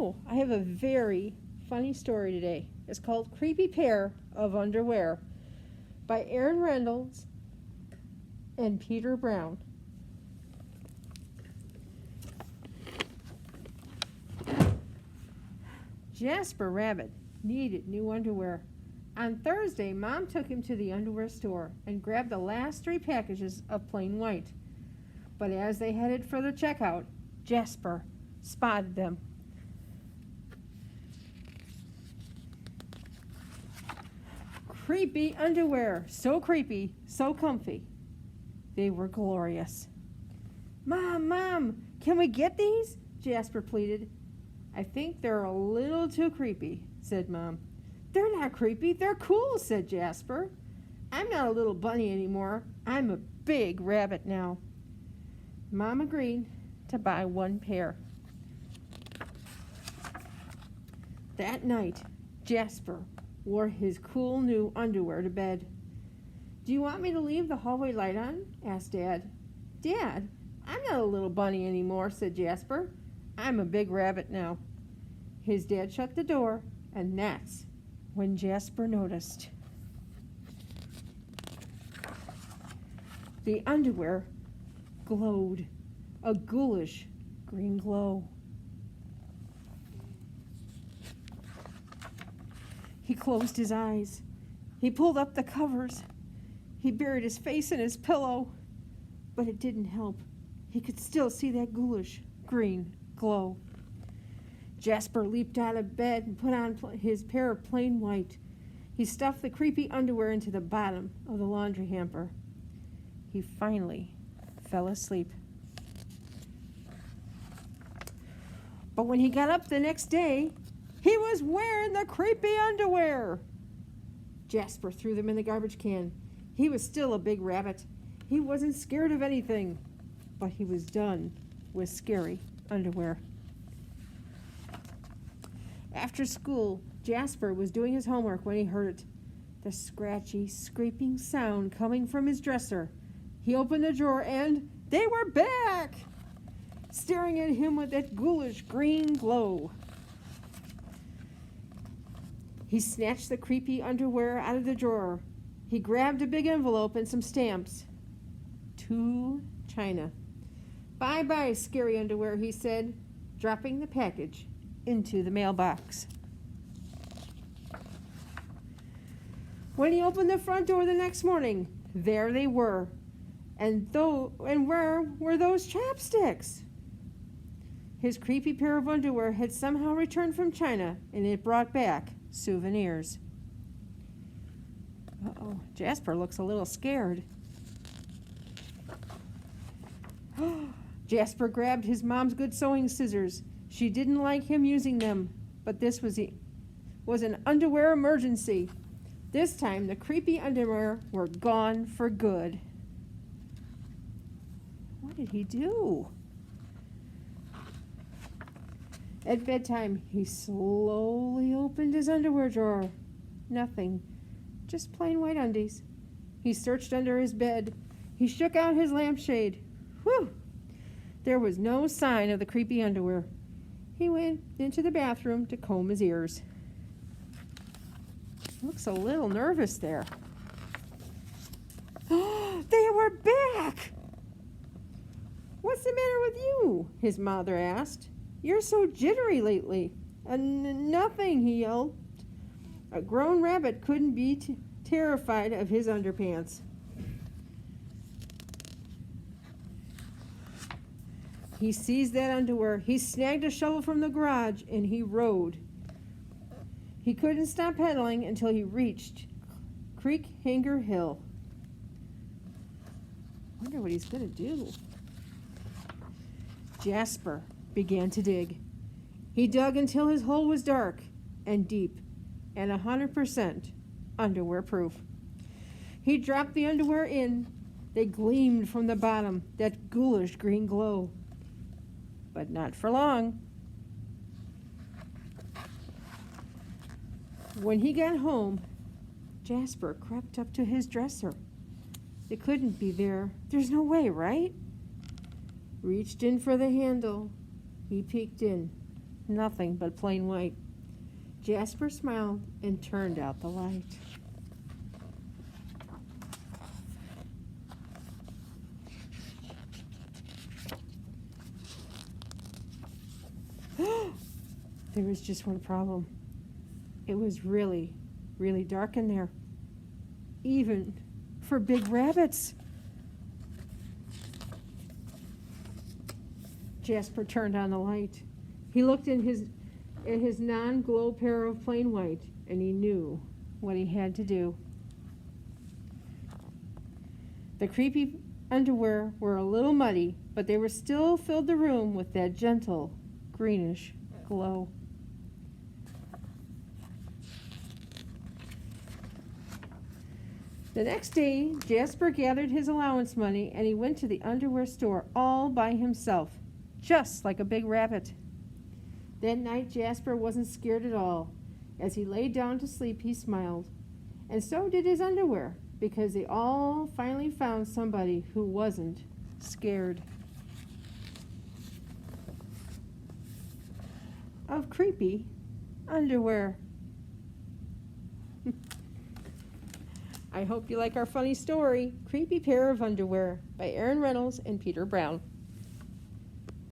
know, I have a very funny story today. It's called Creepy Pair of Underwear by Aaron Reynolds and Peter Brown. Jasper Rabbit needed new underwear. On Thursday, Mom took him to the underwear store and grabbed the last 3 packages of plain white. But as they headed for the checkout, Jasper spotted them. Creepy underwear, so creepy, so comfy. They were glorious. Mom, can we get these? Jasper pleaded. I think they're a little too creepy, said Mom. They're not creepy, they're cool, said Jasper. I'm not a little bunny anymore. I'm a big rabbit now. Mom agreed to buy 1 pair. That night, Jasper wore his cool new underwear to bed. Do you want me to leave the hallway light on? Asked Dad. Dad, I'm not a little bunny anymore, said Jasper. I'm a big rabbit now. His dad shut the door, and that's when Jasper noticed. The underwear glowed, a ghoulish green glow. He closed his eyes. He pulled up the covers. He buried his face in his pillow, but it didn't help. He could still see that ghoulish green glow. Jasper leaped out of bed and put on his pair of plain white. He stuffed the creepy underwear into the bottom of the laundry hamper. He finally fell asleep. But when he got up the next day, he was wearing the creepy underwear. Jasper threw them in the garbage can. He was still a big rabbit. He wasn't scared of anything, but he was done with scary underwear. After school, Jasper was doing his homework when he heard it. The scratchy, scraping sound coming from his dresser. He opened the drawer and they were back, staring at him with that ghoulish green glow. He snatched the creepy underwear out of the drawer. He grabbed a big envelope and some stamps. To China. Bye-bye, scary underwear, he said, dropping the package into the mailbox. When he opened the front door the next morning, there they were. And where were those chopsticks? His creepy pair of underwear had somehow returned from China, and it brought back souvenirs. Uh-oh, Jasper looks a little scared. Jasper grabbed his mom's good sewing scissors. She didn't like him using them, but this was an underwear emergency. This time, the creepy underwear were gone for good. What did he do? At bedtime, he slowly opened his underwear drawer. Nothing, just plain white undies. He searched under his bed. He shook out his lampshade. Whew! There was no sign of the creepy underwear. He went into the bathroom to comb his ears. Looks a little nervous there. They were back! What's the matter with you? His mother asked. You're so jittery lately. Nothing, he yelled. A grown rabbit couldn't be terrified of his underpants. He seized that underwear. He snagged a shovel from the garage, and he rode. He couldn't stop pedaling until he reached Creek Hanger Hill. Wonder what he's going to do. Jasper began to dig. He dug until his hole was dark and deep and 100% underwear proof. He dropped the underwear in. They gleamed from the bottom, that ghoulish green glow. But not for long. When he got home, Jasper crept up to his dresser. It couldn't be there. There's no way, right? Reached in for the handle. He peeked in. nothing but plain white. Jasper smiled and turned out the light. There was just one problem. It was really, really dark in there, even for big rabbits. Jasper turned on the light. He looked in at his non-glow pair of plain white, and he knew what he had to do. The creepy underwear were a little muddy, but they were still filled the room with that gentle, greenish glow. The next day, Jasper gathered his allowance money and he went to the underwear store all by himself, just like a big rabbit. That night, Jasper wasn't scared at all. As he lay down to sleep, he smiled. And so did his underwear, because they all finally found somebody who wasn't scared of creepy underwear. I hope you like our funny story, Creepy Pair of Underwear, by Aaron Reynolds and Peter Brown.